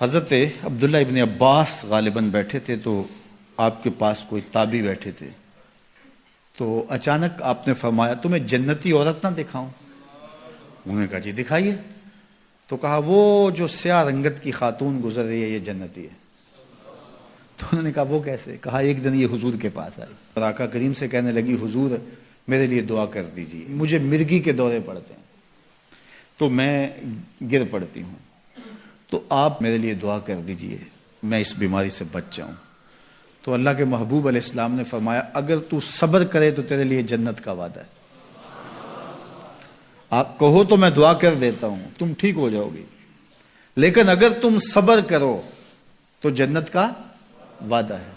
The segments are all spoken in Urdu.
حضرت عبداللہ ابن عباس غالباً بیٹھے تھے تو آپ کے پاس کوئی تابعی بیٹھے تھے، تو اچانک آپ نے فرمایا تمہیں جنتی عورت نہ دکھاؤں؟ انہوں نے کہا جی دکھائیے. تو کہا وہ جو سیاہ رنگت کی خاتون گزر رہی ہے یہ جنتی ہے. تو انہوں نے کہا وہ کیسے؟ کہا ایک دن یہ حضور کے پاس آئی اور آقا کریم سے کہنے لگی حضور میرے لیے دعا کر دیجیے، مجھے مرگی کے دورے پڑتے ہیں تو میں گر پڑتی ہوں، تو آپ میرے لیے دعا کر دیجئے میں اس بیماری سے بچ جاؤں. تو اللہ کے محبوب علیہ السلام نے فرمایا اگر تو صبر کرے تو تیرے لیے جنت کا وعدہ ہے. آپ کہو تو میں دعا کر دیتا ہوں تم ٹھیک ہو جاؤ گی، لیکن اگر تم صبر کرو تو جنت کا وعدہ ہے.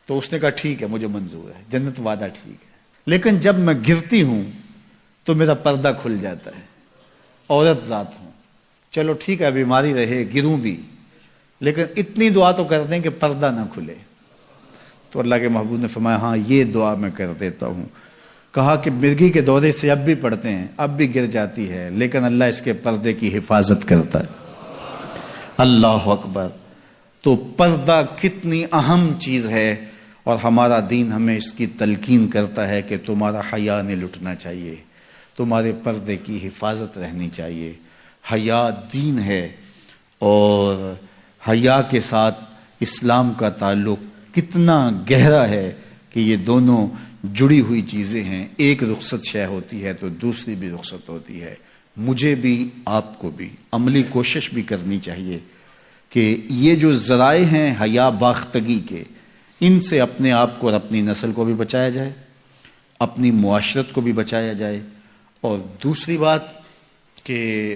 تو اس نے کہا ٹھیک ہے مجھے منظور ہے، جنت وعدہ ٹھیک ہے، لیکن جب میں گرتی ہوں تو میرا پردہ کھل جاتا ہے، عورت ذات ہوں، چلو ٹھیک ہے بیماری رہے گروں بھی لیکن اتنی دعا تو کر دیں کہ پردہ نہ کھلے. تو اللہ کے محبوب نے فرمایا ہاں یہ دعا میں کر دیتا ہوں. کہا کہ مرگی کے دورے سے اب بھی پڑھتے ہیں، اب بھی گر جاتی ہے لیکن اللہ اس کے پردے کی حفاظت کرتا ہے. اللہ اکبر. تو پردہ کتنی اہم چیز ہے اور ہمارا دین ہمیں اس کی تلقین کرتا ہے کہ تمہارا حیا نہیں لٹنا چاہیے، تمہارے پردے کی حفاظت رہنی چاہیے. حیا دین ہے اور حیا کے ساتھ اسلام کا تعلق کتنا گہرا ہے کہ یہ دونوں جڑی ہوئی چیزیں ہیں. ایک رخصت شے ہوتی ہے تو دوسری بھی رخصت ہوتی ہے. مجھے بھی آپ کو بھی عملی کوشش بھی کرنی چاہیے کہ یہ جو ذرائع ہیں حیا باختگی کے، ان سے اپنے آپ کو اور اپنی نسل کو بھی بچایا جائے، اپنی معاشرت کو بھی بچایا جائے. اور دوسری بات کہ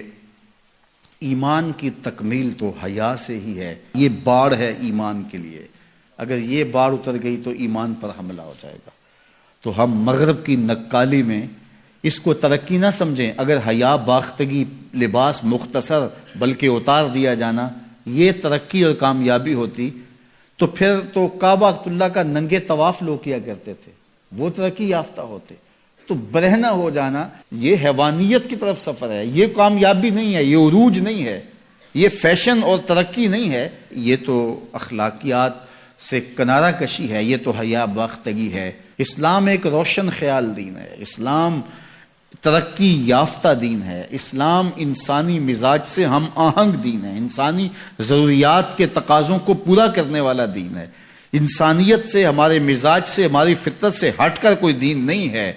ایمان کی تکمیل تو حیا سے ہی ہے. یہ باڑ ہے ایمان کے لیے، اگر یہ باڑ اتر گئی تو ایمان پر حملہ ہو جائے گا. تو ہم مغرب کی نقالی میں اس کو ترقی نہ سمجھیں. اگر حیا باختگی لباس مختصر بلکہ اتار دیا جانا یہ ترقی اور کامیابی ہوتی تو پھر تو کعبہ اللہ کا ننگے طواف لوگ کیا کرتے تھے، وہ ترقی یافتہ ہوتے. تو برہنہ ہو جانا یہ حیوانیت کی طرف سفر ہے، یہ کامیابی نہیں ہے، یہ عروج نہیں ہے، یہ فیشن اور ترقی نہیں ہے، یہ تو اخلاقیات سے کنارہ کشی ہے، یہ تو حیا باختگی ہے. اسلام ایک روشن خیال دین ہے، اسلام ترقی یافتہ دین ہے، اسلام انسانی مزاج سے ہم آہنگ دین ہے، انسانی ضروریات کے تقاضوں کو پورا کرنے والا دین ہے. انسانیت سے، ہمارے مزاج سے، ہماری فطرت سے ہٹ کر کوئی دین نہیں ہے.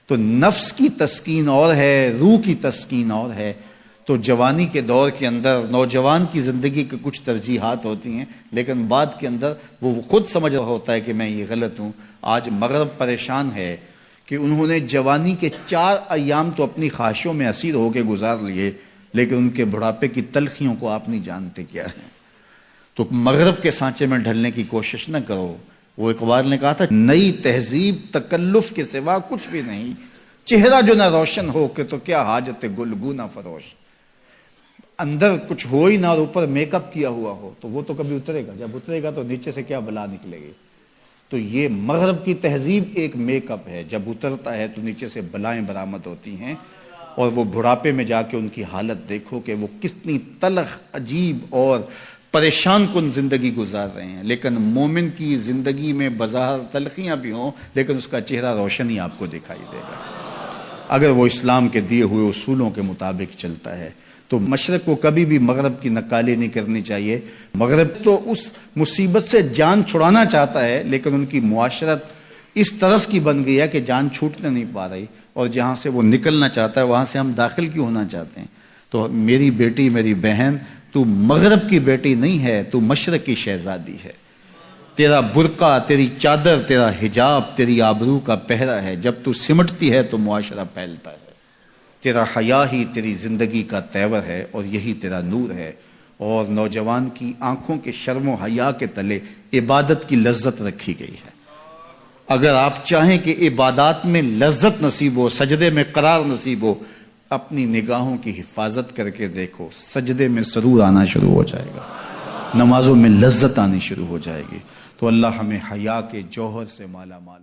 تو نفس کی تسکین اور ہے، روح کی تسکین اور ہے. تو جوانی کے دور کے اندر نوجوان کی زندگی کے کچھ ترجیحات ہوتی ہیں لیکن بعد کے اندر وہ خود سمجھ رہا ہوتا ہے کہ میں یہ غلط ہوں. آج مغرب پریشان ہے کہ انہوں نے جوانی کے 4 ایام تو اپنی خواہشوں میں اسیر ہو کے گزار لیے لیکن ان کے بڑھاپے کی تلخیوں کو آپ نہیں جانتے کیا ہے. تو مغرب کے سانچے میں ڈھلنے کی کوشش نہ کرو. وہ اقبال نے کہا تھا نئی تہذیب تکلف کے سوا کچھ بھی نہیں، چہرہ جو نہ روشن ہو کہ تو کیا حاجت گلگو نہ فروش. اندر کچھ ہو ہی نہ اور اوپر میک اپ کیا ہوا ہو تو وہ تو کبھی اترے گا، جب اترے گا تو نیچے سے کیا بلا نکلے گی. تو یہ مغرب کی تہذیب ایک میک اپ ہے، جب اترتا ہے تو نیچے سے بلائیں برآمد ہوتی ہیں اور وہ بڑھاپے میں جا کے ان کی حالت دیکھو کہ وہ کتنی تلخ عجیب اور پریشان کن زندگی گزار رہے ہیں. لیکن مومن کی زندگی میں بظاہر تلخیاں بھی ہوں لیکن اس کا چہرہ روشن ہی آپ کو دکھائی دے گا اگر وہ اسلام کے دیے ہوئے اصولوں کے مطابق چلتا ہے. تو مشرق کو کبھی بھی مغرب کی نقالی نہیں کرنی چاہیے. مغرب تو اس مصیبت سے جان چھڑانا چاہتا ہے لیکن ان کی معاشرت اس طرز کی بن گئی ہے کہ جان چھوٹنے نہیں پا رہی، اور جہاں سے وہ نکلنا چاہتا ہے وہاں سے ہم داخل کیوں ہونا چاہتے ہیں. تو میری بیٹی، میری بہن، تو مغرب کی بیٹی نہیں ہے، تو مشرق کی شہزادی ہے. تیرا برقع، تیری چادر، تیرا حجاب تیری آبرو کا پہرا ہے. جب تو سمٹتی ہے تو معاشرہ پھیلتا ہے. تیرا حیا ہی تیری زندگی کا تیور ہے اور یہی تیرا نور ہے. اور نوجوان کی آنکھوں کے شرم و حیا کے تلے عبادت کی لذت رکھی گئی ہے. اگر آپ چاہیں کہ عبادات میں لذت نصیب ہو، سجدے میں قرار نصیب ہو، اپنی نگاہوں کی حفاظت کر کے دیکھو. سجدے میں سرور آنا شروع ہو جائے گا، نمازوں میں لذت آنی شروع ہو جائے گی. تو اللہ ہمیں حیا کے جوہر سے مالا مال